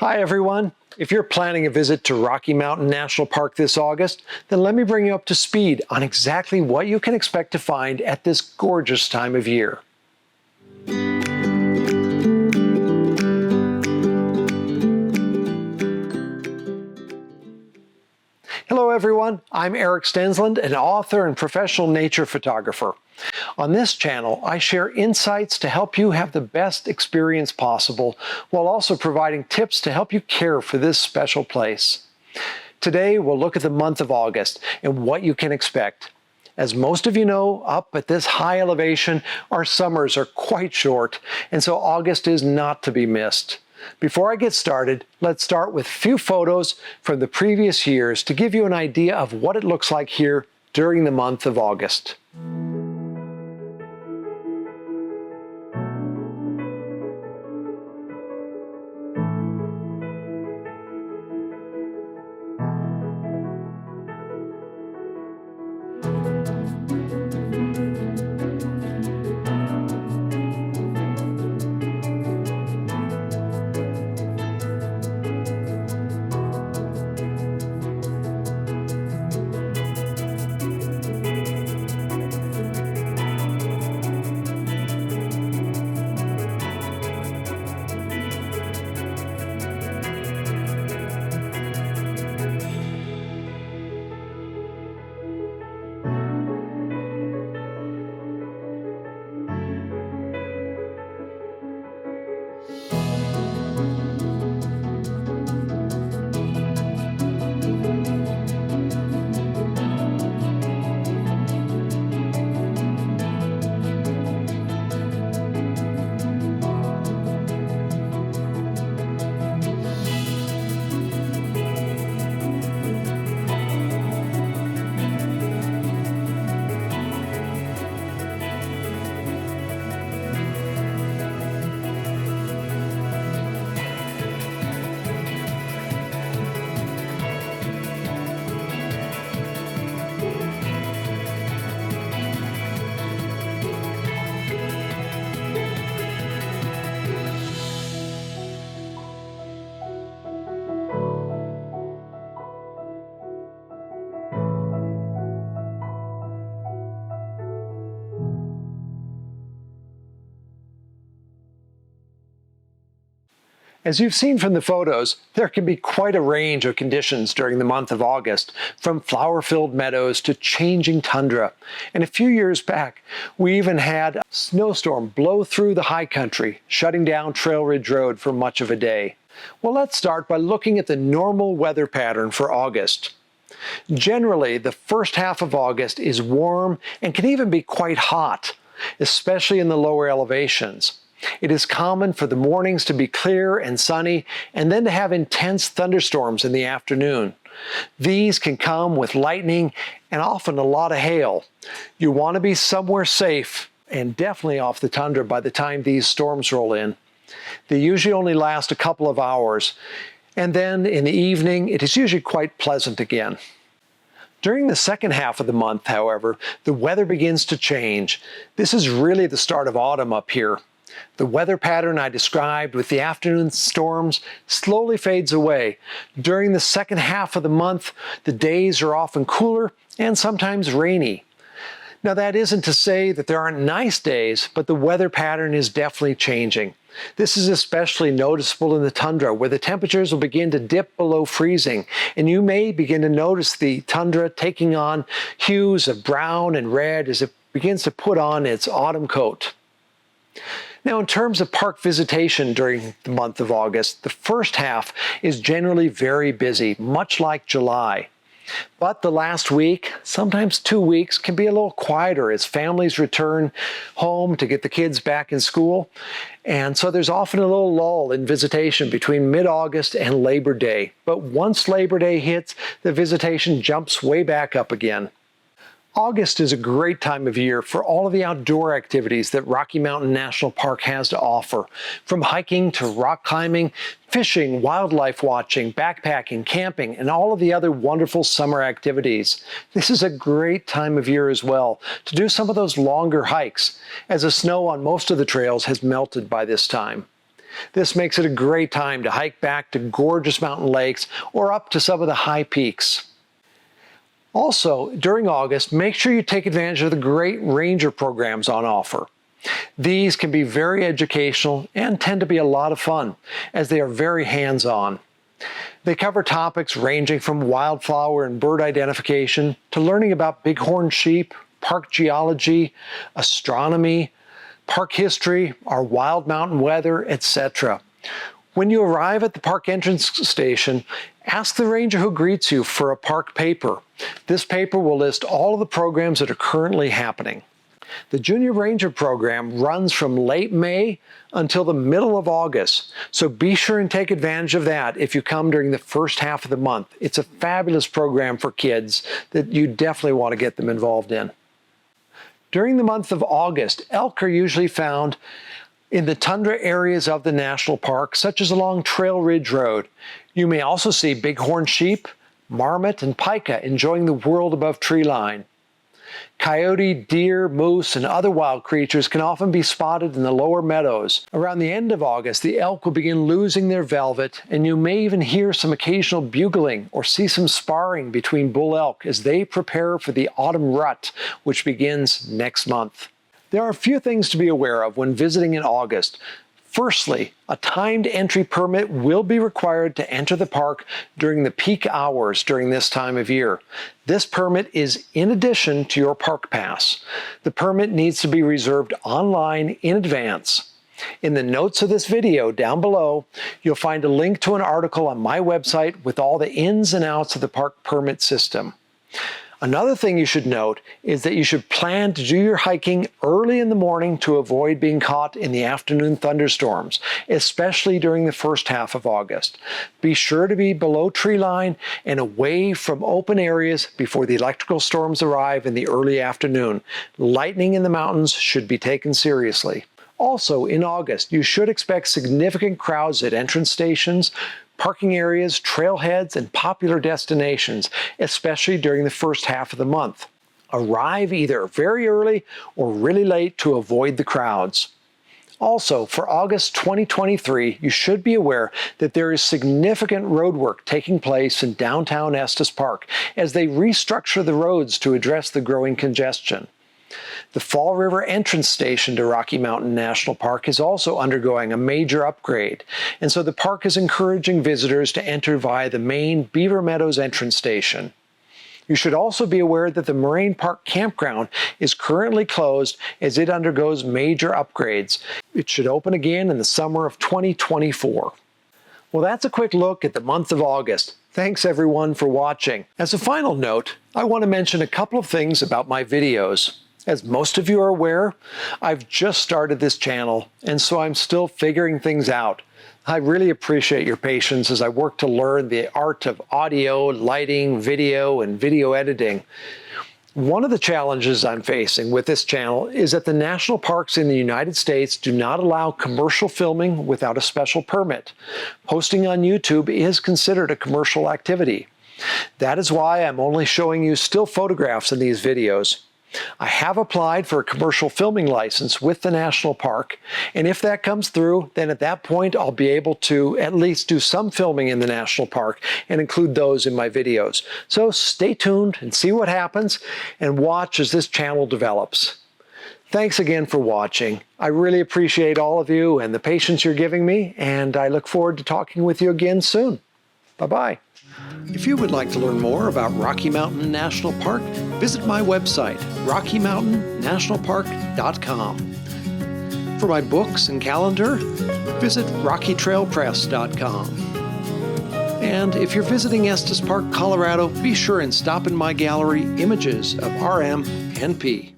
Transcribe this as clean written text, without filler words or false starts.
Hi everyone. If you're planning a visit to Rocky Mountain National Park this August, then let me bring you up to speed on exactly what you can expect to find at this gorgeous time of year. Hello everyone, I'm Eric Stensland, an author and professional nature photographer. On this channel, I share insights to help you have the best experience possible, while also providing tips to help you care for this special place. Today, we'll look at the month of August and what you can expect. As most of you know, up at this high elevation, our summers are quite short, and so August is not to be missed. Before I get started, let's start with a few photos from the previous years to give you an idea of what it looks like here during the month of August. As you've seen from the photos, there can be quite a range of conditions during the month of August, from flower-filled meadows to changing tundra. And a few years back, we even had a snowstorm blow through the high country, shutting down Trail Ridge Road for much of a day. Well, let's start by looking at the normal weather pattern for August. Generally, the first half of August is warm and can even be quite hot, especially in the lower elevations. It is common for the mornings to be clear and sunny, and then to have intense thunderstorms in the afternoon. These can come with lightning and often a lot of hail. You want to be somewhere safe and definitely off the tundra by the time these storms roll in. They usually only last a couple of hours, and then in the evening it is usually quite pleasant again. During the second half of the month, however, the weather begins to change. This is really the start of autumn up here. The weather pattern I described with the afternoon storms slowly fades away. During the second half of the month, the days are often cooler and sometimes rainy. Now, that isn't to say that there aren't nice days, but the weather pattern is definitely changing. This is especially noticeable in the tundra, where the temperatures will begin to dip below freezing, and you may begin to notice the tundra taking on hues of brown and red as it begins to put on its autumn coat. Now, in terms of park visitation during the month of August, the first half is generally very busy, much like July. But the last week, sometimes 2 weeks, can be a little quieter as families return home to get the kids back in school. And so there's often a little lull in visitation between mid-August and Labor Day. But once Labor Day hits, the visitation jumps way back up again. August is a great time of year for all of the outdoor activities that Rocky Mountain National Park has to offer, from hiking to rock climbing, fishing, wildlife watching, backpacking, camping, and all of the other wonderful summer activities. This is a great time of year as well to do some of those longer hikes, as the snow on most of the trails has melted by this time. This makes it a great time to hike back to gorgeous mountain lakes or up to some of the high peaks. Also, during August, make sure you take advantage of the great ranger programs on offer. These can be very educational and tend to be a lot of fun, as they are very hands-on. They cover topics ranging from wildflower and bird identification to learning about bighorn sheep, park geology, astronomy, park history, our wild mountain weather, etc. When you arrive at the park entrance station, ask the ranger who greets you for a park paper. This paper will list all of the programs that are currently happening. The Junior Ranger program runs from late May until the middle of August, so be sure and take advantage of that if you come during the first half of the month. It's a fabulous program for kids that you definitely want to get them involved in. During the month of August, elk are usually found in the tundra areas of the national park, such as along Trail Ridge Road. You may also see bighorn sheep, marmot, and pika enjoying the world above tree line. Coyote, deer, moose, and other wild creatures can often be spotted in the lower meadows. Around the end of August, the elk will begin losing their velvet, and you may even hear some occasional bugling or see some sparring between bull elk as they prepare for the autumn rut, which begins next month. There are a few things to be aware of when visiting in August. Firstly, a timed entry permit will be required to enter the park during the peak hours during this time of year. This permit is in addition to your park pass. The permit needs to be reserved online in advance. In the notes of this video down below, you'll find a link to an article on my website with all the ins and outs of the park permit system. Another thing you should note is that you should plan to do your hiking early in the morning to avoid being caught in the afternoon thunderstorms, especially during the first half of August. Be sure to be below tree line and away from open areas before the electrical storms arrive in the early afternoon. Lightning in the mountains should be taken seriously. Also, in August, you should expect significant crowds at entrance stations, parking areas, trailheads, and popular destinations, especially during the first half of the month. Arrive either very early or really late to avoid the crowds. Also, for August 2023, you should be aware that there is significant road work taking place in downtown Estes Park as they restructure the roads to address the growing congestion. The Fall River entrance station to Rocky Mountain National Park is also undergoing a major upgrade, and so the park is encouraging visitors to enter via the main Beaver Meadows entrance station. You should also be aware that the Moraine Park Campground is currently closed as it undergoes major upgrades. It should open again in the summer of 2024. Well, that's a quick look at the month of August. Thanks everyone for watching. As a final note, I want to mention a couple of things about my videos. As most of you are aware, I've just started this channel, and so I'm still figuring things out. I really appreciate your patience as I work to learn the art of audio, lighting, video, and video editing. One of the challenges I'm facing with this channel is that the national parks in the United States do not allow commercial filming without a special permit. Posting on YouTube is considered a commercial activity. That is why I'm only showing you still photographs in these videos. I have applied for a commercial filming license with the national park, and if that comes through, then at that point I'll be able to at least do some filming in the national park and include those in my videos. So stay tuned and see what happens, and watch as this channel develops. Thanks again for watching. I really appreciate all of you and the patience you're giving me, and I look forward to talking with you again soon. Bye-bye. If you would like to learn more about Rocky Mountain National Park, visit my website, RockyMountainNationalPark.com. For my books and calendar, visit RockyTrailPress.com. And if you're visiting Estes Park, Colorado, be sure and stop in my gallery, Images of RM and P.